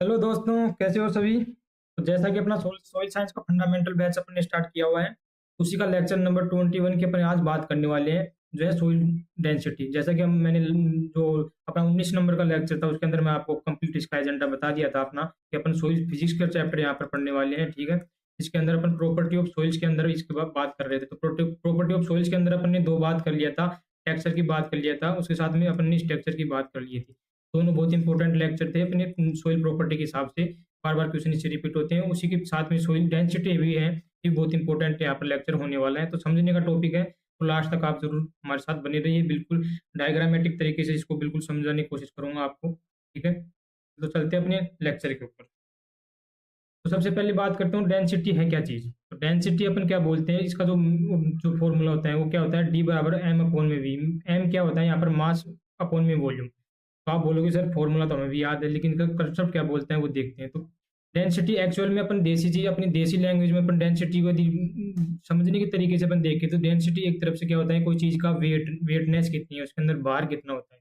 Hello दोस्तों, कैसे हो सभी। तो जैसा कि अपना सॉइल साइंस का फंडामेंटल बैच अपन ने स्टार्ट किया हुआ है, उसी का लेक्चर नंबर 21 की अपन आज बात करने वाले हैं, जो है सॉइल डेंसिटी। जैसा कि हम मैंने जो अपना 19 नंबर का लेक्चर था उसके अंदर मैं आपको कंप्लीट इसका एजेंडा बता दिया था अपना, कि अपन सॉइल फिजिक्स का चैप्टर यहाँ पर पढ़ने वाले हैं। ठीक है, इसके अंदर अपन प्रॉपर्टी ऑफ सॉइल्स के अंदर इसके बाद बात कर रहे थे। तो प्रॉपर्टी ऑफ सॉइल्स के अंदर अपन ने दो बात कर लिया था, टेक्सचर की बात कर लिया था, उसके साथ में अपन ने स्ट्रक्चर की बात कर ली थी। दोनों बहुत इंपॉर्टेंट लेक्चर थे अपने सोइल प्रॉपर्टी के हिसाब से, बार-बार क्वेश्चन इससे रिपीट होते हैं। उसी के साथ में सोइल डेंसिटी भी है, ये बहुत इंपॉर्टेंट यहाँ पर लेक्चर होने वाला है, तो समझने का टॉपिक है। तो लास्ट तक आप ज़रूर हमारे साथ बने रहिए, बिल्कुल डायग्रामेटिक तरीके से इसको बिल्कुल समझाने की कोशिश करूँगा आपको, ठीक है? तो चलते हैं अपने लेक्चर के ऊपर। तो सबसे पहले बात करता हूँ डेंसिटी है क्या चीज़? तो डेंसिटी अपन क्या बोलते हैं, इसका जो फ़ॉर्मूला होता है वो क्या होता है, डी बराबर एम अपॉन में वी। एम क्या होता है यहाँ पर, मास अपॉन में वॉल्यूम। तो आप बोलोगे सर फॉर्मूला तो हमें भी याद है, लेकिन इसका कंसेप्ट क्या बोलते हैं वो देखते हैं। तो डेंसिटी एक्चुअल में अपन देसी चीज़, अपनी देसी लैंग्वेज में अपन डेंसिटी को समझने के तरीके से अपन देखें तो डेंसिटी एक तरफ से क्या होता है, कोई चीज़ का वेटनेस कितनी है, उसके अंदर भार कितना होता है।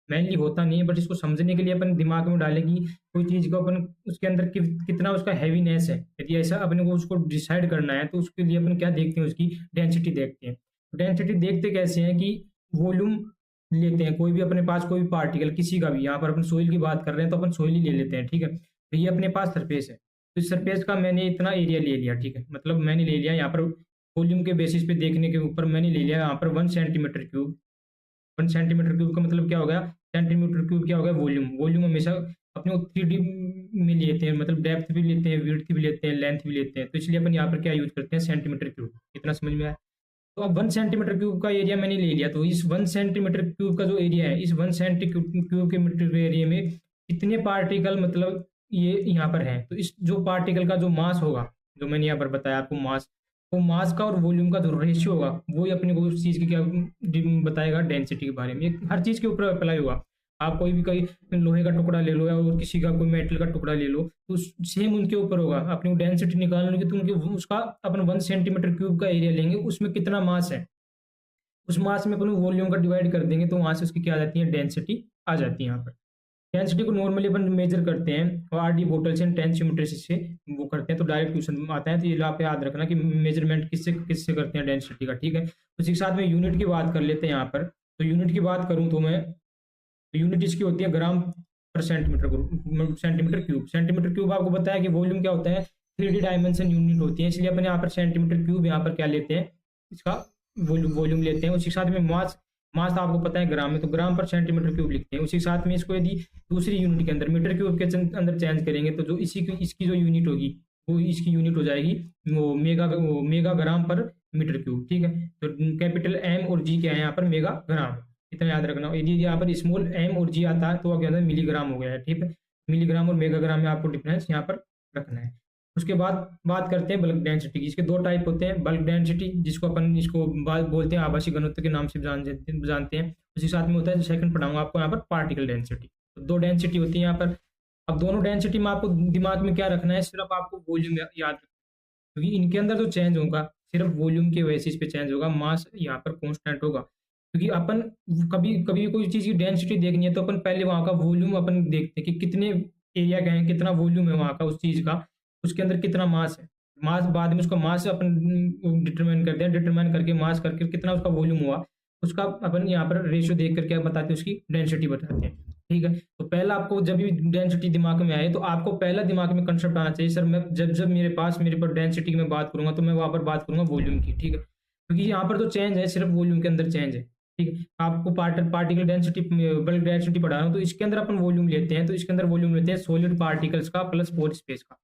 मेनली होता नहीं है, बट इसको समझने के लिए अपन दिमाग में डालें कि कोई चीज़ को अपन उसके अंदर कितना उसका हैवीनेस है। यदि ऐसा अपने को उसको डिसाइड करना है तो उसके लिए अपन क्या देखते हैं, उसकी डेंसिटी देखते हैं। डेंसिटी देखते कैसे हैं कि वॉल्यूम लेते हैं, कोई भी अपने पास कोई भी पार्टिकल किसी का भी, यहाँ पर अपन सोइल की बात कर रहे हैं तो अपन सोइल ही ले लेते हैं, ठीक है। तो ये अपने पास सरफेस है, तो इस सरफेस का मैंने इतना एरिया ले लिया, ठीक है। मतलब मैंने ले लिया यहाँ पर वॉल्यूम के बेसिस पे देखने के ऊपर मैंने ले लिया यहाँ पर 1 सेंटीमीटर क्यूब। 1 सेंटीमीटर क्यूब का मतलब क्या हो गया, सेंटीमीटर क्यूब क्या हो गया, वॉल्यूम। वॉल्यूम हमेशा अपने 3D में लेते हैं, मतलब डेप्थ भी लेते हैं, विड्थ भी लेते हैं, लेंथ भी लेते हैं, तो इसलिए अपन यहाँ पर क्या यूज करते हैं, सेंटीमीटर क्यूब। इतना समझ में आया। तो अब 1 सेंटीमीटर क्यूब का एरिया मैंने ले लिया, तो इस 1 सेंटीमीटर क्यूब का जो एरिया है, इस 1 सेंटीमीटर क्यूब के मीटर एरिया में कितने पार्टिकल मतलब ये यहाँ पर है। तो इस जो पार्टिकल का जो मास होगा, जो मैंने यहाँ पर बताया आपको मास, तो मास का और वॉल्यूम का जो रेशियो होगा वो ही अपने को उस चीज़ की क्या बताएगा, डेंसिटी के बारे में। ये हर चीज़ के ऊपर अप्लाई होगा। आप कोई भी कोई लोहे का टुकड़ा ले लो या और किसी का कोई मेटल का टुकड़ा ले लो, तो सेम उनके ऊपर होगा। अपने को डेंसिटी निकालने की तो उनके उसका अपन 1 सेंटीमीटर क्यूब का एरिया लेंगे, उसमें कितना मास है, उस मास में अपन वॉल्यूम का डिवाइड कर देंगे, तो वहां से उसकी क्या आ जाती है, डेंसिटी आ जाती है। यहाँ पर डेंसिटी को नॉर्मली अपन मेजर करते हैं और आरडी बोटल से टेंसियोमीटर से वो करते हैं, तो डायरेक्ट क्वेश्चन आता है। तो ये आप याद रखना कि मेजरमेंट किससे किससे करते हैं डेंसिटी का, ठीक है। उसी के साथ में यूनिट की बात कर लेते हैं यहाँ पर। तो यूनिट की बात करूँ तो मैं, तो यूनिट इसकी होती है ग्राम पर सेंटीमीटर क्यूब। सेंटीमीटर क्यूब आपको बताया कि वॉल्यूम क्या होता है, 3D डायमेंशन यूनिट होती है, इसलिए अपन यहाँ पर सेंटीमीटर क्यूब यहाँ पर क्या लेते हैं, इसका वॉल्यूम वॉल्यूम लेते हैं। उसी के साथ में मास, मास आपको पता है ग्राम में, तो ग्राम पर सेंटीमीटर क्यूब लिखते हैं। उसी के साथ में इसको यदि दूसरी यूनिट के अंदर मीटर क्यूब के अंदर चेंज करेंगे, तो जो इसी की इसकी जो यूनिट होगी वो इसकी यूनिट हो जाएगी वो मेगा ग्राम पर मीटर क्यूब, ठीक है। तो कैपिटल एम और जी क्या है यहाँ पर, मेगा ग्राम। इतना याद रखना। यदि यहाँ पर स्मॉल एम और जी आता है तो क्या होता है, मिलीग्राम हो गया है, ठीक है। मिलीग्राम और मेगाग्राम में आपको डिफरेंस यहाँ पर रखना है। उसके बाद बात करते हैं बल्क डेंसिटी की। इसके दो टाइप होते हैं, बल्क डेंसिटी जिसको अपन इसको बोलते हैं आभासी घनत्व के नाम से जानते हैं। उसी साथ में होता है, सेकंड पढ़ाऊंगा आपको यहाँ पर, पार्टिकल डेंसिटी। तो दो डेंसिटी होती है यहाँ पर। अब दोनों डेंसिटी में आपको दिमाग में क्या रखना है, सिर्फ आपको वॉल्यूम याद रखना है, क्योंकि इनके अंदर जो चेंज होगा सिर्फ वॉल्यूम के बेसिस पे चेंज होगा, मास यहाँ पर कांस्टेंट होगा। क्योंकि अपन कभी कभी कोई चीज की डेंसिटी देखनी है तो अपन पहले वहां का वॉल्यूम अपन देखते हैं कि कितने एरिया का है, कितना वॉल्यूम है वहां का उस चीज का, उसके अंदर कितना मास है। मास बाद में उसका मास अपन डिटरमाइन करते हैं, डिटरमाइन करके मास करके कितना उसका वॉल्यूम हुआ, उसका अपन यहाँ पर रेशियो देख कर क्या बताते हैं, उसकी डेंसिटी बताते हैं, ठीक है। तो पहला आपको जब भी डेंसिटी दिमाग में आए तो आपको पहला दिमाग में कंसेप्ट आना चाहिए, सर मैं जब जब मेरे पर डेंसिटी की मैं बात करूंगा तो मैं वहां पर बात करूंगा वॉल्यूम की, ठीक है। क्योंकि यहाँ पर तो चेंज है सिर्फ वॉल्यूम के अंदर चेंज है, ठीक है। आपको पार्टिकल डेंसिटी, बल्क डेंसिटी पढ़ा रहा हूँ, तो इसके अंदर अपन वॉल्यूम लेते हैं, तो इसके अंदर वॉल्यूम लेते हैं सॉलिड पार्टिकल्स का प्लस पोर स्पेस का।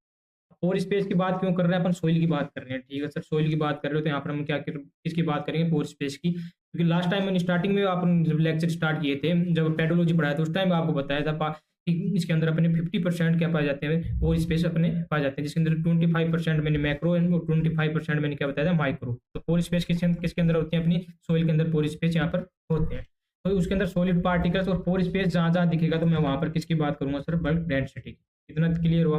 पोर स्पेस की बात क्यों कर रहे हैं, अपन सोइल की बात कर रहे हैं, ठीक है सर। सोइल की बात कर रहे हो तो यहाँ पर हम क्या किसकी बात करेंगे, पोर स्पेस की। क्योंकि लास्ट टाइम मैंने स्टार्टिंग में अपन जब लेक्चर स्टार्ट किए थे, जब पेडोलॉजी पढ़ाया था, उस टाइम आपको बताया था कि इसके अंदर अपने 50% क्या पाए जाते हैं, पोर स्पेस अपने पाए जाते हैं, जिसके अंदर 25% मैंने मैक्रो और 25% मैंने क्या बताया था, माइक्रो। तो पोर स्पेस किसके अंदर होती है, अपनी सोइल के अंदर पोर स्पेस यहाँ पर होते हैं। तो उसके अंदर सॉलिड पार्टिकल्स और पोर स्पेस जहाँ जहाँ दिखेगा तो मैं वहां पर किसकी बात करूंगा, सर बल्क डेंसिटी। इतना क्लियर हुआ।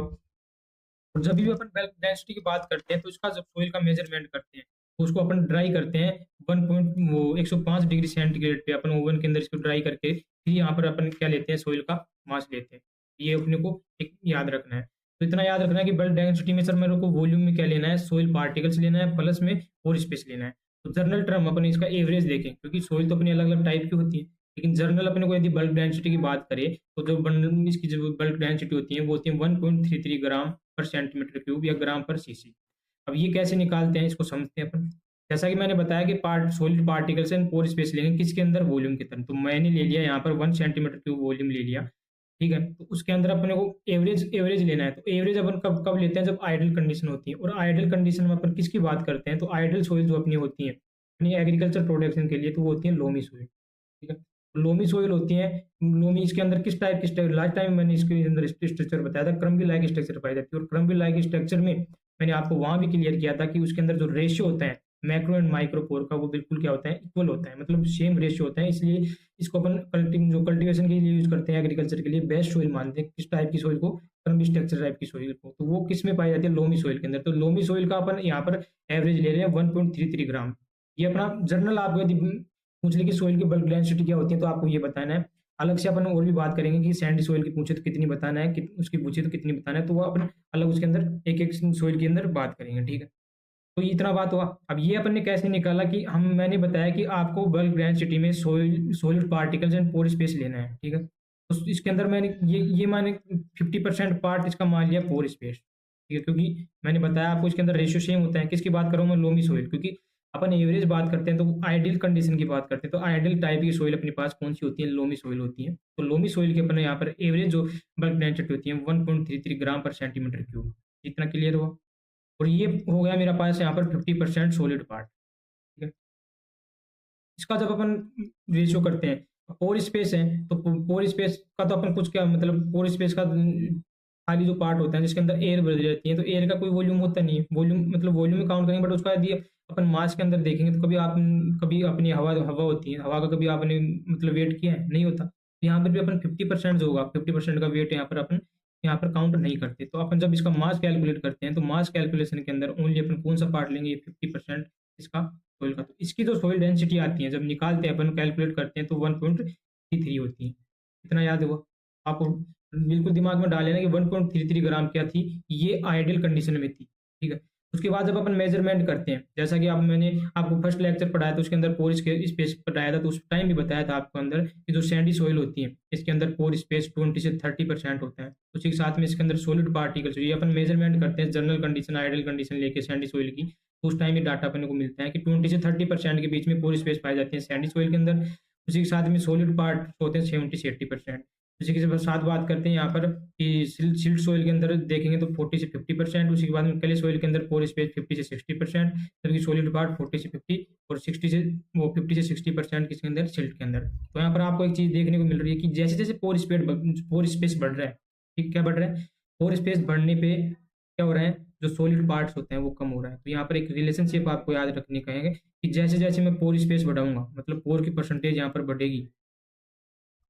और जब भी अपन बल्क डेंसिटी की बात करते हैं तो इसका जब सोइल का मेजरमेंट करते हैं तो उसको अपन ड्राई करते हैं 105 डिग्री सेंटीग्रेड पे अपन ओवन के अंदर इसको ड्राई करके फिर यहाँ पर अपन क्या लेते हैं, सोइल का मास लेते हैं। ये अपने को एक याद रखना है। तो इतना याद रखना है कि बल्क डेंसिटी में सर मेरे को वॉल्यूम में क्या लेना है, सोइल पार्टिकल्स लेना है प्लस में पोर स्पेस लेना है। तो जर्नल टर्म अपन इसका एवरेज देखें, क्योंकि सोइल तो अपनी अलग-अलग टाइप की होती है। लेकिन जर्नल अपने को यदि बल्क डेंसिटी की बात करें, तो जो बंडल इसकी जो बल्क डेंसिटी होती है, वो होती है 1.33 ग्राम पर सेंटीमीटर क्यूब या ग्राम पर सीसी। अब ये कैसे निकालते हैं, इसको समझते हैं अपन। जैसा कि मैंने बताया कि solid particles and pore space लेंगे किसके अंदर, वॉल्यूम के तरफ। तो मैंने ले लिया यहाँ पर 1 सेंटीमीटर क्यूब वॉल्यूम ले लिया, ठीक है। तो उसके अंदर अपने को एवरेज एवरेज लेना है। तो एवरेज अपन कब कब लेते हैं, जब आइडियल कंडीशन होती है। और आइडियल कंडीशन में अपन किसकी बात करते हैं, तो आइडियल सॉइल जो अपनी होती है अपनी एग्रीकल्चर प्रोडक्शन के लिए, तो वो होती है लोमी सॉइल, ठीक है। लोमी सॉइल होती है। लोमी इसके अंदर किस टाइप की, लास्ट टाइम मैंने इसके अंदर स्ट्रक्चर बताया था, क्रम्बी लाइक स्ट्रक्चर पाई जाती है। और क्रम्बी लाइक स्ट्रक्चर में मैंने आपको वहां भी क्लियर किया था कि उसके अंदर जो रेशियो होता है मैक्रो एंड माइक्रो पोर का, वो बिल्कुल क्या होता है, इक्वल होता है, मतलब सेम रेशियो होता है। इसलिए इसको अपन कल्टीवेशन के लिए यूज करते हैं, एग्रीकल्चर के लिए बेस्ट सॉइल मानते हैं किस टाइप की सॉइल को, क्रम्बी स्ट्रक्चर टाइप की सॉइल को। तो वो किस में पाई जाती है, लोमी सॉइल के अंदर। तो लोमी सॉइल का अपन यहाँ पर एवरेज ले रहे हैं 1.33 ग्राम। ये अपना जर्नल आपको यदि पूछ ले कि सोइल की बल्क डेंसिटी क्या होती है, तो आपको ये बताना है। अलग से अपन और भी बात करेंगे कि सैंडी सोइल की पूछे तो कितनी बताना है, उसकी पूछे तो कितनी बताना है, तो वो अपन अलग उसके अंदर एक एक सोइल के अंदर बात करेंगे, ठीक है। तो इतना बात हुआ। अब ये अपन ने कैसे निकाला कि मैंने बताया कि आपको बल्क डेंसिटी में solid particles and pore space लेना है, ठीक है। तो इसके अंदर मैंने ये मैंने 50% पार्ट इसका मान लिया पोर स्पेस, ठीक है। क्योंकि मैंने बताया आपको इसके अंदर रेशियो सेम होता है। किसकी बात कर रहा हूँ मैं, लोमी सोइल। क्योंकि अपन एवरेज बात करते हैं तो आइडियल कंडीशन की बात करते हैं, तो आइडियल टाइप की सोइल अपने पास कौन सी होती है, लोमी सोइल होती है। तो लोमी सोइल के अपने यहाँ पर एवरेज जो बल्क डेंसिटी होती है 1.33 ग्राम पर सेंटीमीटर क्यूब। इतना क्लियर हुआ। और ये हो गया मेरा पास यहाँ पर 50% सॉलिड पार्ट, ठीक है। इसका जब अपन रेशियो करते हैं, पोर स्पेस है, तो पोर स्पेस का तो अपन कुछ क्या मतलब, पोर स्पेस का खाली जो पार्ट होता है जिसके अंदर एयर भरी रहती है, तो एयर का कोई वॉल्यूम होता नहीं है। वॉल्यूम मतलब वॉल्यूम में काउंट करेंगे, बट उसका यदि अपन मास के अंदर देखेंगे तो कभी अपनी हवा हवा होती है, हवा का कभी आपने मतलब वेट किया है, नहीं होता। यहाँ पर भी अपन 50% जो होगा, 50% का वेट यहाँ पर अपन यहाँ पर काउंट नहीं करते। तो अपन जब इसका मास कैलकुलेट करते हैं, तो मास कैलकुलेशन के अंदर ओनली अपन कौन सा पार्ट लेंगे, ये 50% इसका सोइल का। तो इसकी जो सोइल डेंसिटी आती है, जब निकालते हैं अपन कैलकुलेट करते हैं, तो 1.33 होती है। इतना याद हुआ आपको। बिल्कुल दिमाग में डाल लेना कि 1.33 ग्राम क्या थी, ये आइडियल कंडीशन में थी, ठीक है। उसके बाद जब अपन मेजरमेंट करते हैं, जैसा कि मैंने आपको फर्स्ट लेक्चर पढ़ाया था, उसके अंदर पोर स्पेस पढ़ाया था, तो उस टाइम भी बताया था आपको अंदर कि जो सैंडी सोइल होती है इसके अंदर पोर स्पेस 20 से 30% होता है। उसी के साथ में इसके अंदर सॉलिड पार्टिकल्स, ये अपन मेजरमेंट करते हैं जनरल कंडीशन आइडियल कंडीशन लेके सैंडी सोइल की, तो उस टाइम ये डाटा अपने को मिलता है कि 20 से 30% के बीच में पोर स्पेस पाई जाती है सैंडी सोइल के अंदर। उसी के साथ में सॉलिड पार्ट होते हैं 70 से 80%। उसी के साथ बात करते हैं यहाँ पर कि सिल्ट सोइल के अंदर देखेंगे तो 40 से 50%। उसी के बाद में क्ले सोइल के अंदर पोर स्पेस 50 से 60%, जबकि सॉलिड पार्ट 40 से 50 और 60 से 60% किसके अंदर, सिल्ट के अंदर। तो यहाँ पर आपको एक चीज देखने को मिल रही है कि जैसे जैसे पोर स्पेस बढ़ रहा है, ठीक, क्या बढ़ रहा है, पोर स्पेस बढ़ने पे क्या हो रहा है, जो सॉलिड पार्ट्स होते हैं वो कम हो रहा है। तो यहाँ पर एक रिलेशनशिप आपको याद रखनी कहेंगे कि जैसे जैसे मैं पोर स्पेस बढ़ाऊंगा, मतलब पोर की परसेंटेज यहाँ पर बढ़ेगी,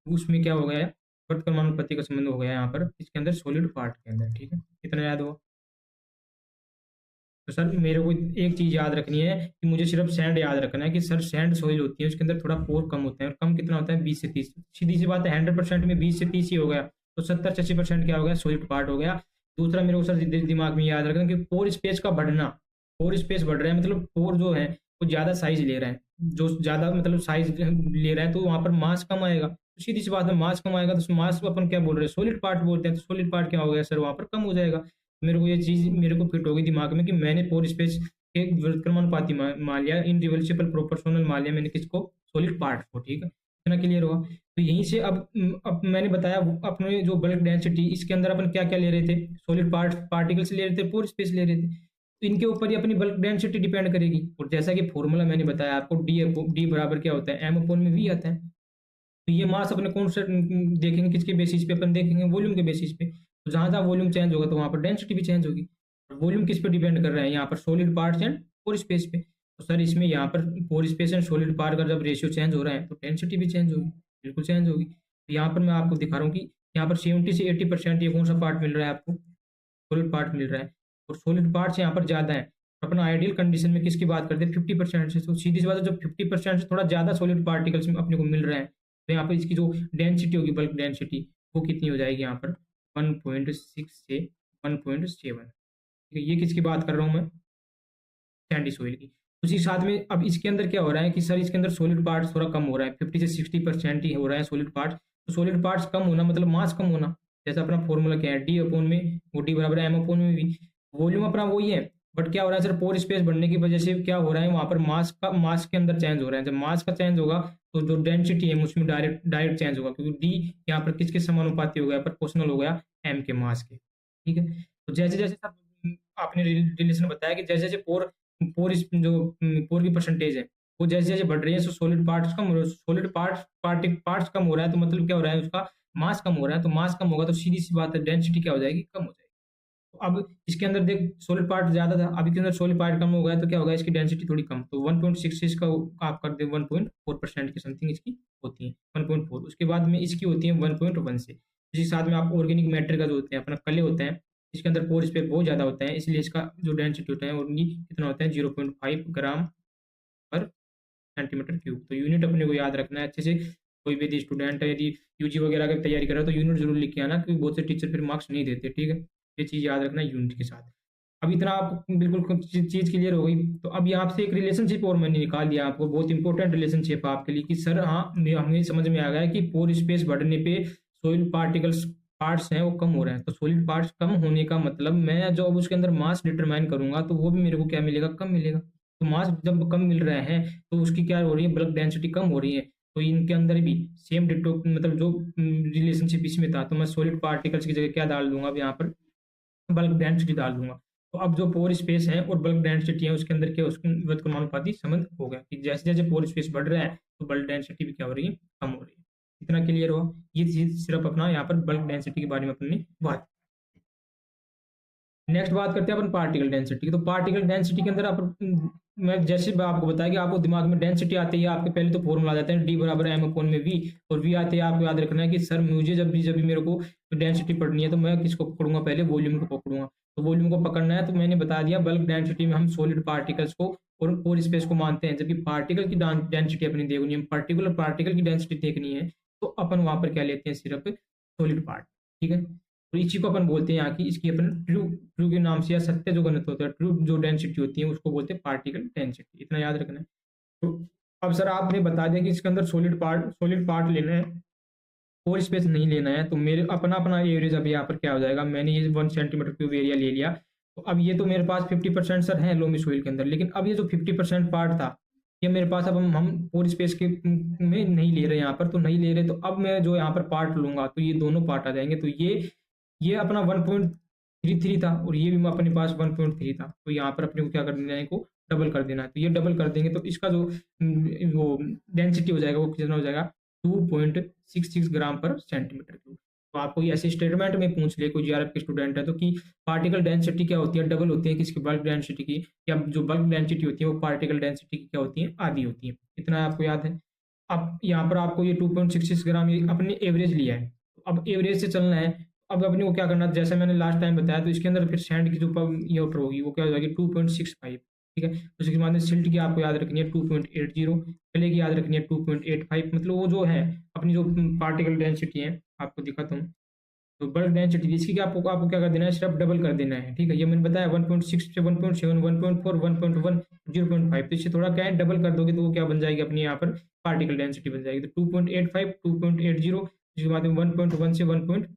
उसमें क्या हो गया है, परमाणुपति का संबंध हो गया यहाँ पर इसके अंदर सॉलिड पार्ट के अंदर, ठीक है। इतना याद हुआ। तो सर मेरे को एक चीज याद रखनी है कि मुझे सिर्फ सैंड याद रखना है कि सर सैंड सॉइल होती है उसके अंदर थोड़ा पोर कम होता है। और कम कितना होता है, 20 से 30। सीधी सी बात है, 100% में 20 से 30 ही हो गया, तो 70 से 80% क्या हो गया, सॉलिड पार्ट हो गया। दूसरा मेरे को सर दिमाग में याद रखना कि पोर स्पेस का बढ़ना, पोर स्पेस बढ़ रहा है मतलब पोर जो है वो ज्यादा साइज ले रहा है, जो ज्यादा मतलब साइज ले रहा है, तो वहां पर मास कम आएगा। तो सीधी सी बात है, मास कम आएगा तो मास को अपन क्या बोल रहे हैं, सॉलिड पार्ट बोलते हैं। तो सॉलिड पार्ट क्या हो गया सर, वहां पर कम हो जाएगा। मेरे को ये चीज मेरे को फिट हो गई दिमाग में कि मैंने पोर स्पेस के व्युत्क्रमानुपाती मान लिया, इनरिवर्सिबल प्रोपोर्शनल मान लिया मैंने किसको, सॉलिड पार्ट को, ठीक है। इतना क्लियर हुआ। तो यहीं से अब मैंने बताया अपने जो बल्क डेंसिटी, इसके अंदर अपन क्या क्या ले रहे थे, सॉलिड पार्टिकल्स ले रहे थे, पोर स्पेस ले रहे थे। तो इनके ऊपर ही अपनी बल्क डेंसिटी डिपेंड करेगी। और जैसा कि फॉर्मूला मैंने बताया आपको, डी बराबर क्या होता है, एम अपॉन में वी आता है। तो ये मास अपने कौन सा देखेंगे, किसके बेसिस पे, अपन देखेंगे वॉल्यूम के बेसिस पे। तो जहां जहां वॉल्यूम चेंज होगा तो वहां पर डेंसिटी भी चेंज होगी। वॉल्यूम किस पे डिपेंड कर रहा है, यहाँ पर solid parts and pore space पे। तो सर इसमें यहाँ पर pore space and solid part का जब रेशियो चेंज हो रहा है तो डेंसिटी भी चेंज होगी, बिल्कुल चेंज होगी। तो यहाँ पर मैं आपको दिखा रहा हूँ कि यहाँ पर 70 से 80% ये कौन सा पार्ट मिल रहा है आपको, सॉलिड पार्ट मिल रहा है। और सॉलिड पार्ट्स यहाँ पर ज्यादा है। अपना आइडियल कंडीशन में किसकी बात करते हैं, 50% से। तो सीधी सी बात है, जब 50% से थोड़ा ज्यादा सॉलिड पार्टिकल्स में अपने को मिल रहा है, तो यहाँ पर इसकी जो डेंसिटी होगी, बल्क डेंसिटी, वो कितनी हो जाएगी यहाँ पर, 1.6 से 1.7। ठीक है, ये किसकी बात कर रहा हूँ मैं? सैंडी सोइल की। उसी साथ में अब इसके अंदर क्या हो रहा है कि सर इसके अंदर सॉलिड पार्ट्स थोड़ा कम हो रहा है, 50 से 60% ही हो रहा है सॉलिड पार्ट्स। तो सॉलिड पार्ट्स कम होना मतलब मास कम होना। जैसा अपना फॉर्मूला क्या है, डी अपॉन में वो डी बराबर है एम अपॉन में वी। वॉल्यूम अपना वही है, बट क्या हो रहा है सर, पोर स्पेस बढ़ने की वजह से क्या हो रहा है, वहाँ पर मास के अंदर चेंज हो रहा है। जब मास का चेंज होगा तो जो डेंसिटी है उसमें डायरेक्ट चेंज होगा, क्योंकि डी यहाँ पर किसके समानुपाती हो गया, प्रोपोर्शनल हो गया एम के मास के। ठीक है, तो जैसे जैसे सर आपने रिलेशन बताया कि जैसे जैसे पोर पोर इस जो पोर की परसेंटेज है वो जैसे जैसे बढ़ रही है, सो सॉलिड पार्ट्स कम हो रहे हैं, सॉलिड पार्ट्स कम हो रहा है, तो मतलब क्या हो रहा है, उसका मास कम हो रहा है। तो मास कम होगा तो सीधी सी बात है, डेंसिटी क्या हो जाएगी, कम हो जाएगी। तो अब इसके अंदर देख सॉलिड पार्ट ज्यादा था, अभी के अंदर सॉलिड पार्ट कम हो गया, तो क्या होगा, इसकी डेंसिटी थोड़ी कम। तो 1.66 का आप कर दे 1.4% की समथिंग इसकी होती है, 1.4। उसके बाद में इसकी होती है 1.1 से। इसी साथ में आप ऑर्गेनिक मैटर का जो होते हैं अपना कले होते हैं, इसके अंदर पोर स्पेस बहुत ज्यादा होता है, इसलिए इसका जो डेंसिटी होता है उनकी कितना होता है, 0.5 ग्राम पर सेंटीमीटर क्यूब। तो यूनिट अपने को याद रखना है अच्छे से। कोई भी यदि स्टूडेंट है, यदि यूजी वगैरह की तैयारी कर रहा है तो यूनिट जरूर लिख के आना, क्योंकि बहुत से टीचर फिर मार्क्स नहीं देते। ठीक है, ये चीज़ याद रखना है यूनिट के साथ। अब इतना आपको बिल्कुल चीज़ क्लियर हो गई। तो अब यहाँ से एक रिलेशनशिप और मैंने निकाल दिया आपको, बहुत इंपॉर्टेंट रिलेशनशिप आपके लिए, कि सर हाँ हमें समझ में आ गया है कि पोर स्पेस बढ़ने पे सॉइल पार्टिकल्स पार्ट्स हैं वो कम हो रहे हैं। तो सॉलिड पार्ट्स कम होने का मतलब मैं जो अब उसके अंदर मास डिटरमाइन करूंगा तो वो भी मेरे को क्या मिलेगा, कम मिलेगा। तो मास जब कम मिल रहे हैं तो उसकी क्या हो रही है, बल्क डेंसिटी कम हो रही है। तो इनके अंदर भी सेम डिटो मतलब जो रिलेशनशिप इसमें था, तो मैं सॉलिड पार्टिकल्स की जगह क्या डाल दूंगा, अब यहाँ पर बल्क डेंसिटी डाल दूंगा। तो अब जो पोर स्पेस है और बल्क डेंसिटी है उसके अंदर क्या, उसके व्युत्क्रमानुपाती संबंध हो गया कि जैसे जैसे पोर स्पेस बढ़ रहा है तो बल्क डेंसिटी भी क्या हो रही है, कम हो रही है। इतना क्लियर हुआ? ये चीज सिर्फ अपना यहाँ पर बल्क डेंसिटी के बारे में अपनी बात। नेक्स्ट बात करते हैं अपन पार्टिकल डेंसिटी। तो पार्टिकल डेंसिटी के अंदर मैं जैसे आपको बताया कि आपको दिमाग में डेंसिटी आती है, आपके पहले तो फॉर्मूला आ जाते हैं डी बराबर एम अपॉन में वी, और वी आते हैं आपको याद रखना है कि सर मुझे जब भी मेरे को डेंसिटी पढ़नी है तो मैं किसको पकड़ूंगा, पहले वॉल्यूम को पकड़ूंगा। तो वॉल्यूम को पकड़ना है तो मैंने बता दिया बल्क डेंसिटी में हम सॉलिड पार्टिकल्स को और पोर स्पेस को मानते हैं, जबकि पार्टिकल की डेंसिटी अपनी देखनी है, पर्टिकुलर पार्टिकल की डेंसिटी देखनी है, तो अपन वहां पर क्या लेते हैं, सिर्फ सॉलिड पार्ट। ठीक है, तो इसी को अपन बोलते हैं यहाँ की, इसकी अपन ट्रू ट्रू के नाम से या सत्य जो घनत्व होता है, ट्रू जो डेंसिटी होती है उसको बोलते हैं पार्टिकल डेंसिटी। इतना याद रखना है। तो अब सर आपने बता दिया कि इसके अंदर सॉलिड पार्ट लेना है और स्पेस नहीं लेना है, तो मेरे अपना अपना एवरेज अभी यहाँ पर क्या हो जाएगा, मैंने ये 1 सेंटीमीटर क्यूब एरिया ले लिया। तो अब ये तो मेरे पास 50% सर है लोमी सोइल के अंदर, लेकिन अब ये जो 50% पार्ट था ये मेरे पास अब हम और स्पेस के में नहीं ले रहे यहाँ पर, तो नहीं ले रहे, तो अब मैं जो यहाँ पर पार्ट लूंगा तो ये दोनों पार्ट आ जाएंगे। तो ये अपना 1.33 था और ये भी अपने पास 1.3 था, तो यहाँ पर अपने को क्या कर देना है, को डबल कर देना है। तो ये डबल कर देंगे तो इसका जो वो डेंसिटी हो जाएगा वो कितना हो जाएगा, 2.66 ग्राम पर सेंटीमीटर क्यूब। तो आपको ये ऐसे स्टेटमेंट में पूछ ले कोई जीआरएफ के स्टूडेंट है तो कि पार्टिकल डेंसिटी क्या होती है, डबल होती है किसकी, बल्क डेंसिटी की, या जो बल्क डेंसिटी होती है वो पार्टिकल डेंसिटी की क्या होती है, आधी होती है। इतना आपको याद है। अब यहाँ पर आपको ये 2.66 ग्राम ये अपने एवरेज लिया है, अब एवरेज से चलना है। अब अपने को क्या करना है, जैसे मैंने लास्ट टाइम बताया, तो इसके अंदर फिर सैंड की जो ये ऊपर होगी वो क्या हो जाएगी, 2.65। ठीक है, उसके बाद में सिल्ट की आपको याद रखनी है 2.80, क्ले की याद रखनी है 2.85। मतलब वो जो है अपनी जो पार्टिकल डेंसिटी है आपको दिखाता हूँ। तो बल्क डेंसिटी इसकी क्या आपको क्या कर देना है, सिर्फ डबल कर देना है। ठीक है, ये मैंने बताया 1.6 से 1.7 1.4 1.1 0.5, तो इससे थोड़ा क्या है डबल कर दोगे तो वो क्या बन जाएगी अपनी यहाँ पर पार्टिकल डेंसिटी बन जाएगी। तो 2.85 2.80, जिसके बाद में 1.1 से 1.7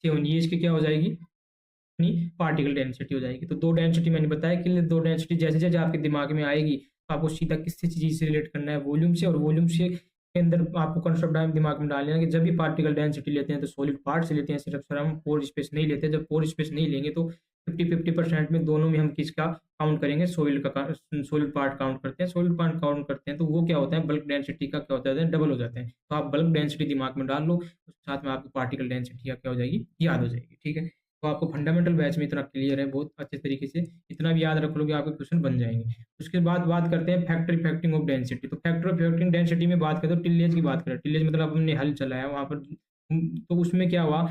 ये इसकी क्या हो जाएगी, अपनी पार्टिकल डेंसिटी हो जाएगी। तो दो डेंसिटी मैंने बताया कि दो डेंसिटी जैसे जैसे आपके दिमाग में आएगी तो आपको सीधा किससे चीज से रिलेट करना है, वॉल्यूम से। और वॉल्यूम से के अंदर आपको कंसेप्ट दिमाग में डाल लेना कि जब भी पार्टिकल डेंसिटी लेते हैं तो सॉलिड पार्ट से लेते हैं, सिर्फ सर हम पोर स्पेस नहीं लेते। जब पोर स्पेस नहीं लेंगे तो 50-50% में दोनों में हम किसका काउंट करेंगे, सॉलिड पार्ट काउंट करते हैं। सॉलिड पार्ट काउंट करते हैं तो वो क्या होता है, बल्क डेंसिटी का क्या होता है, डबल हो जाते हैं। तो आप बल्क डेंसिटी दिमाग में डाल लो, उसके साथ में आपकी पार्टिकल डेंसिटी क्या हो जाएगी, याद हो जाएगी। ठीक है, तो आपको फंडामेंटल बैच में इतना क्लियर है बहुत अच्छे तरीके से, इतना भी याद रख लोगे आपके क्वेश्चन बन जाएंगे। उसके बाद बात करते हैं फैक्टर इफेक्टिंग ऑफ डेंसिटी। तो फैक्टर इफेक्टिंग डेंसिटी में बात करें तो टिलेज की बात करें, टिलेज मतलब हमने हल चलाया वहाँ पर, तो उसमें क्या हुआ,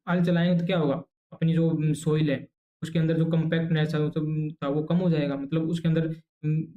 हल चलाएंगे तो क्या होगा, अपनी जो सोइल है उसके अंदर जो कम्पैक्टनेस था वो कम हो जाएगा। मतलब उसके अंदर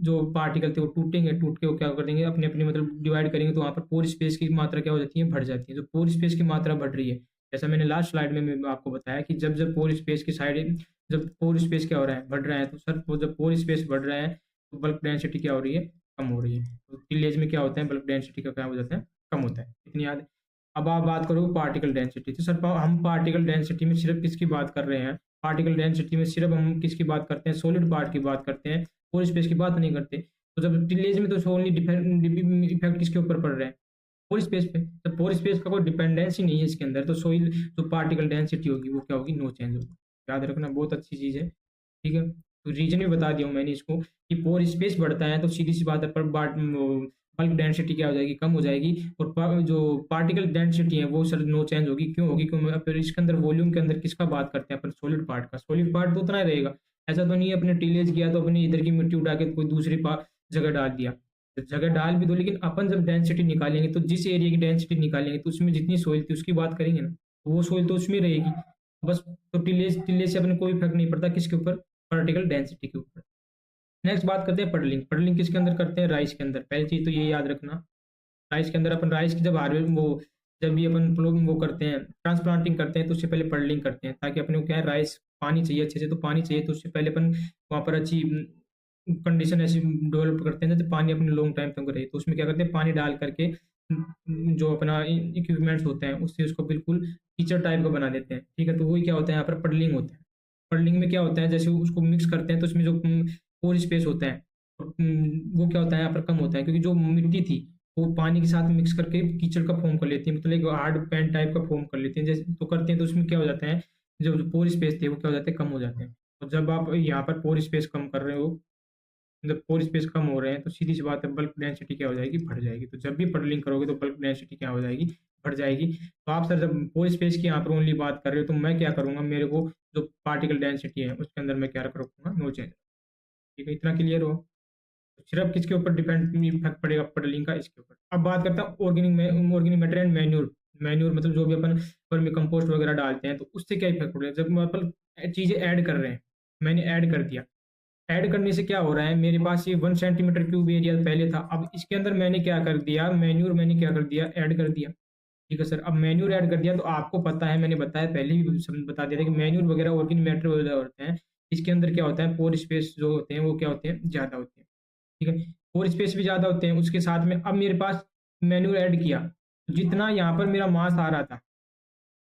जो पार्टिकल थे वो टूटेंगे, टूट के वो क्या कर देंगे, अपनी अपनी मतलब डिवाइड करेंगे, तो वहाँ पर पोर स्पेस की मात्रा क्या हो जाती है, बढ़ जाती है। जो पोर स्पेस की मात्रा बढ़ रही है जैसा मैंने लास्ट स्लाइड में मैं आपको बताया कि जब पोर स्पेस की साइड, जब पोर स्पेस क्या हो रहा है, बढ़ रहा है, तो सर वो जब पोर स्पेस बढ़ रहा है तो बल्क डेंसिटी क्या हो रही है, कम हो रही है। तो टिलेज में क्या होता है, बल्क डेंसिटी का क्या हो जाता है, कम होता है। इतनी याद है। अब आप बात करो पार्टिकल डेंसिटी, तो सर हम पार्टिकल डेंसिटी में सिर्फ किसकी बात कर रहे हैं, पार्टिकल डेंसिटी में सिर्फ हम किसकी बात करते हैं, सॉलिड पार्ट की बात करते हैं, पोर स्पेस की बात नहीं करते। तो जब टिलेज में तो ओनली इफेक्ट किसके ऊपर पड़ रहा है, पोर स्पेस पे। तो पोर स्पेस का कोई डिपेंडेंसी नहीं है इसके अंदर, तो सोइल जो पार्टिकल डेंसिटी होगी वो क्या होगी, नो चेंज होगी। याद रखना, बहुत अच्छी चीज़ है। ठीक है, तो रीजन भी बता दिया हूँ मैंने इसको कि पोर स्पेस बढ़ता है तो सीधी सी बात है पर बल्क डेंसिटी क्या हो जाएगी, कम हो जाएगी। और जो पार्टिकल डेंसिटी है वो सर नो चेंज होगी। क्यों होगी, क्यों, फिर इसके अंदर वॉल्यूम के अंदर किसका बात करते हैं अपन, सॉलिड पार्ट का। सॉलिड पार्ट तो उतना ही रहेगा, ऐसा तो नहीं है अपने टीलेज किया तो अपनी इधर की मिट्टी उठा के कोई दूसरी जगह डाल दिया। जगह डाल भी दो, लेकिन अपन जब डेंसिटी निकालेंगे तो जिस एरिया की डेंसिटी निकालेंगे तो उसमें जितनी सोइल थी उसकी बात करेंगे ना, तो वो सोइल तो उसमें रहेगी बस। तो टिलेज टिलेज से अपने कोई फर्क नहीं पड़ता किसके ऊपर, पार्टिकल डेंसिटी के ऊपर। नेक्स्ट बात करते हैं पडलिंग। पडलिंग किसके अंदर करते हैं, राइस के अंदर। पहली चीज तो ये याद रखना, राइस के अंदर अपन राइस की जब हार्वेस्ट वो जब भी अपन वो करते हैं, ट्रांसप्लांटिंग करते हैं, तो उससे पहले पडलिंग करते हैं, ताकि अपने को क्या है, राइस पानी चाहिए अच्छे से, तो पानी चाहिए तो उससे पहले अपन वहाँ पर अच्छी कंडीशन ऐसी डेवलप करते हैं जैसे पानी अपने लॉन्ग टाइम तक रहे। तो उसमें क्या करते हैं, पानी डाल करके जो अपना इक्विपमेंट्स होते हैं उससे उसको बिल्कुल कीचड़ टाइप का बना देते हैं। ठीक है, तो वही क्या होता है, यहाँ पर पडलिंग होता है। पडलिंग में क्या होता है, जैसे उसको मिक्स करते हैं तो उसमें जो पोर स्पेस होता है वो क्या होता है, यहाँ पर कम होता है, क्योंकि जो मिट्टी थी वो पानी के साथ मिक्स करके कीचड़ का फॉर्म कर लेती है, मतलब एक हार्ड पैन टाइप का फॉर्म कर लेती है। जैसे तो करते हैं तो उसमें क्या हो जाता है, जो पोर स्पेस थे वो क्या हो जाते हैं, कम हो जाते हैं। तो जब आप यहाँ पर पोर स्पेस कम कर रहे हो, जब पोर स्पेस कम हो रहे हैं, तो सीधी सी बात है बल्क डेंसिटी क्या हो जाएगी, बढ़ जाएगी। तो जब भी पडलिंग करोगे तो बल्क डेंसिटी क्या हो जाएगी, बढ़ जाएगी। तो आप सर जब पोर स्पेस की यहाँ पर ओनली बात कर रहे हो तो मैं क्या करूंगा, मेरे को जो पार्टिकल डेंसिटी है उसके अंदर मैं क्या रखूंगा, नो चेंज। ठीक है, इतना क्लियर हो। तो सिर्फ किसके ऊपर डिपेंड इफेक्ट पड़ेगा पडलिंग का, इसके ऊपर। अब बात करता हूँ organic matter and manure. Manure मतलब जो भी अपन वर्मी कंपोस्ट वगैरह डालते हैं तो उससे क्या इफेक्ट पड़ेगा, जब अपन चीजें ऐड कर रहे हैं, मैंने ऐड कर दिया, ऐड करने से क्या हो रहा है, मेरे पास ये 1 सेंटीमीटर क्यूब एरिया पहले था, अब इसके अंदर मैंने क्या कर दिया, मैन्यूर मैंने क्या कर दिया, ऐड कर दिया। ठीक है सर, अब मैन्यूर ऐड कर दिया तो आपको पता है, मैंने बताया पहले भी बता दिया था कि मैन्यूर वगैरह ऑर्गेनिक मैटर वगैरह होते हैं, इसके अंदर क्या होता है, पोर स्पेस जो होते हैं वो क्या होते हैं, ज़्यादा होते हैं। ठीक है, पोर स्पेस भी ज़्यादा होते हैं। उसके साथ में अब मेरे पास मैन्यूर ऐड किया, जितना यहाँ पर मेरा मास आ रहा था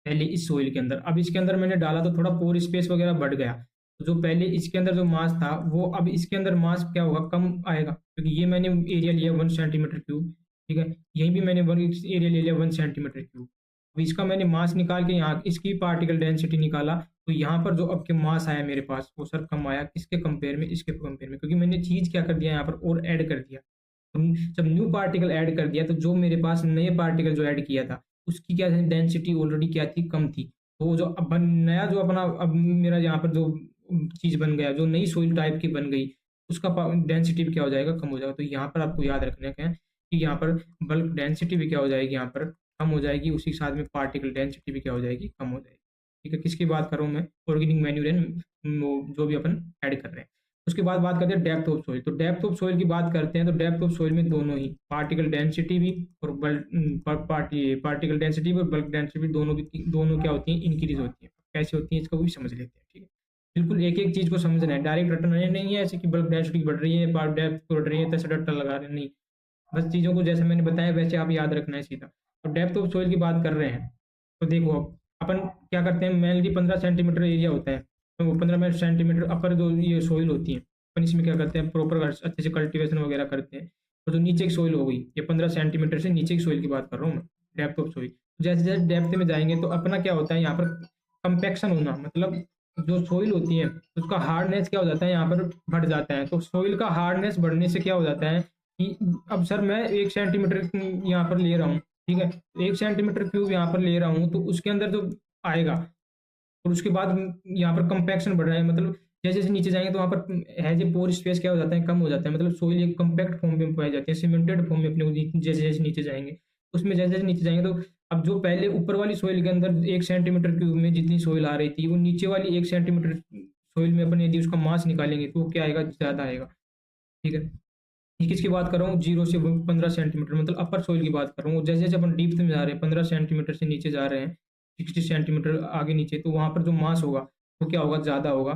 पहले इस सोइल के अंदर, अब इसके अंदर मैंने डाला तो थोड़ा पोर स्पेस वगैरह बढ़ गया। तो जो पहले इसके अंदर जो मास था वो अब इसके अंदर मास क्या होगा, कम आएगा, क्योंकि ये मैंने एरिया लिया 1 सेंटीमीटर क्यूब। ठीक है, यहीं भी मैंने वन एरिया ले लिया 1 सेंटीमीटर क्यूब। अब इसका मैंने मास निकाल के यहाँ इसकी पार्टिकल डेंसिटी निकाला, तो यहाँ पर जो अब के मास आया मेरे पास वो सर कम आया, किसके कंपेयर में, इसके कंपेयर में, क्योंकि मैंने चीज क्या कर दिया यहाँ पर, और ऐड कर दिया। तो जब न्यू पार्टिकल ऐड कर दिया तो जो मेरे पास नए पार्टिकल जो ऐड किया था उसकी क्या डेंसिटी ऑलरेडी क्या थी, कम थी। तो जो अब नया जो अपना अब मेरा यहाँ पर जो चीज बन गया, जो नई सोइल टाइप की बन गई, उसका डेंसिटी भी क्या हो जाएगा, कम हो जाएगा। तो यहाँ पर आपको याद रखना है कि यहाँ पर बल्क डेंसिटी भी क्या हो जाएगी, यहाँ पर कम हो जाएगी, उसी के साथ में पार्टिकल डेंसिटी भी क्या हो जाएगी, कम हो जाएगी। ठीक है, किसकी बात कर रहा हूँ मैं, ऑर्गेनिक मैन्यूर एंड जो भी अपन ऐड कर रहे हैं। उसके बाद बात करते हैं डेप्थ ऑफ सोइल। तो डेप्थ ऑफ सोइल की बात करते हैं तो डेप्थ ऑफ सोइल में दोनों ही पार्टिकल डेंसिटी भी और पार्टिकल डेंसिटी और बल्क डेंसिटी भी दोनों क्या होती हैं, इंक्रीज होती है। कैसे होती है इसको भी समझ लेते हैं। ठीक है, बिल्कुल एक एक चीज को समझना है, डायरेक्ट रटना नहीं है ऐसे कि बल्क डेंसिटी बढ़ रही है, डेप्थ बढ़ रही है, तैसे रट्टा लगा रहे हैं, नहीं। बस चीजों को जैसे मैंने बताया वैसे आप याद रखना है सीधा। तो डेप्थ ऑफ सोइल की बात कर रहे हैं तो देखो अब अपन क्या करते हैं, मेनली 15 सेंटीमीटर एरिया होता है, तो वो 15 सेंटीमीटर अपर जो ये सोइल होती है अपन इसमें क्या करते हैं, प्रॉपर अच्छे से कल्टीवेशन वगैरह करते हैं। तो जो नीचे की सोइल हो गई, ये 15 सेंटीमीटर से नीचे की सोइल की बात कर रहा हूँ मैं, डेप्थ ऑफ सोइल। जैसे जैसे डेप्थ में जाएंगे तो अपना क्या होता है यहाँ पर, कंपेक्शन होना, मतलब जो सोइल होती है उसका हार्डनेस क्या हो जाता है, यहाँ पर बढ़ जाता है। तो सोइल का हार्डनेस बढ़ने से क्या हो जाता है कि अब सर मैं 1 सेंटीमीटर यहाँ पर ले रहा हूँ, ठीक है, 1 सेंटीमीटर क्यूब यहाँ पर ले रहा हूँ, तो उसके अंदर जो आएगा, और उसके बाद यहाँ पर कंपैक्शन बढ़ रहा है, मतलब जैसे जैसे नीचे जाएंगे तो वहाँ पर हैज ए पोर स्पेस क्या हो जाता है, कम हो जाता है, मतलब सोइल एक कम्पैक्ट फॉर्म में पाई जाती है, सीमेंटेड फॉर्म में अपने को जैसे जैसे नीचे जाएंगे, उसमें जैसे जैसे नीचे जाएंगे तो अब जो पहले ऊपर वाली सोइल के अंदर 1 सेंटीमीटर क्यूब में जितनी सोइल आ रही थी, वो नीचे वाली 1 सेंटीमीटर सोइल में अपन यदि उसका मास निकालेंगे तो वो क्या आएगा, ज्यादा आएगा। ठीक है, ये किसकी बात कर रहा हूँ, 0 से 15 सेंटीमीटर, मतलब अपर सोइल की बात कर रहा हूँ। जैसे जैसे अपन डीप में जा रहे हैं, 15 सेंटीमीटर से नीचे जा रहे हैं, 60 सेंटीमीटर आगे नीचे, तो वहाँ पर जो मास होगा वो क्या होगा, ज़्यादा होगा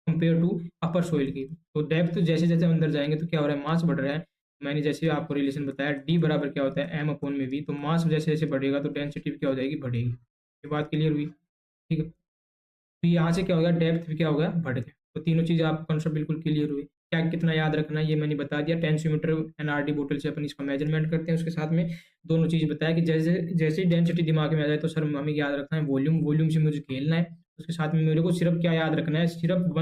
कंपेयर टू अपर सोइल की। तो डेप्थ जैसे जैसे अंदर जाएंगे तो क्या हो रहा है, मास बढ़ रहा है। मैंने जैसे आपको रिलेशन बताया डी बराबर क्या होता है, एम अपॉन में वी। तो मास जैसे जैसे बढ़ेगा तो डेंसिटी भी क्या हो जाएगी, बढ़ेगी। ये बात क्लियर हुई, ठीक है। तो यहाँ से क्या हो गया, डेप्थ भी क्या हो गया, बढ़ गया। तो तीनों चीज़ आप कॉन्सेप्ट बिल्कुल क्लियर हुई। क्या कितना याद रखना है ये मैंने बता दिया। टेंसीमीटर एनआरडी बोतल से अपन इसका मेजरमेंट करते हैं, उसके साथ में दोनों चीज़ बताया कि जैसे जैसे ही डेंसिटी दिमाग में आ जाए तो सर हमें याद रखना है वॉल्यूम, वॉल्यूम से मुझे खेलना है। उसके साथ में मेरे को सिर्फ क्या याद रखना है, सिर्फ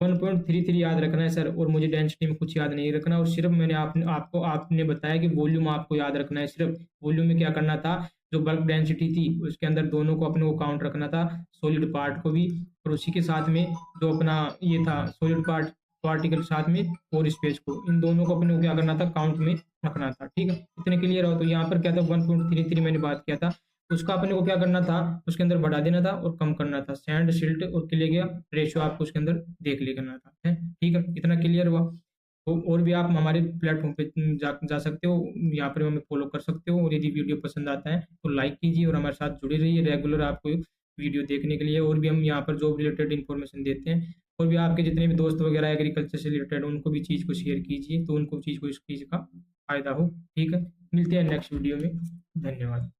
1.33 याद रखना है सर, और मुझे डेंसिटी में कुछ याद नहीं रखना। और सिर्फ मैंने आपने बताया कि वॉल्यूम आपको याद रखना है। सिर्फ वॉल्यूम में क्या करना था, जो बल्क डेंसिटी थी उसके अंदर दोनों को अपने को काउंट रखना था, सॉलिड पार्ट को भी, और उसी के साथ में जो अपना ये था सॉलिड पार्टिकल साथ में और स्पेस को, इन दोनों को अपने को क्या करना था, काउंट में रखना था। ठीक है, इतने क्लियर हो। तो यहाँ पर क्या था, 1.33 मैंने बात किया था, उसका अपने को क्या करना था, उसके अंदर बढ़ा देना था और कम करना था। सैंड सिल्ट और क्ले का रेशियो आपको उसके अंदर देख लिया करना था है। ठीक है, इतना क्लियर हुआ। तो और भी आप हमारे प्लेटफॉर्म पे जा सकते हो, यहाँ पर हमें फॉलो कर सकते हो। और यदि वीडियो पसंद आता है तो लाइक कीजिए और हमारे साथ जुड़े रहिए रेगुलर आपको वीडियो देखने के लिए। और भी हम यहाँ पर जॉब रिलेटेड इन्फॉर्मेशन देते हैं। और भी आपके जितने भी दोस्त वगैरह एग्रीकल्चर से रिलेटेड, उनको भी चीज़ को शेयर कीजिए तो उनको चीज़ को इस चीज़ का फायदा हो। ठीक है, मिलते हैं नेक्स्ट वीडियो में। धन्यवाद।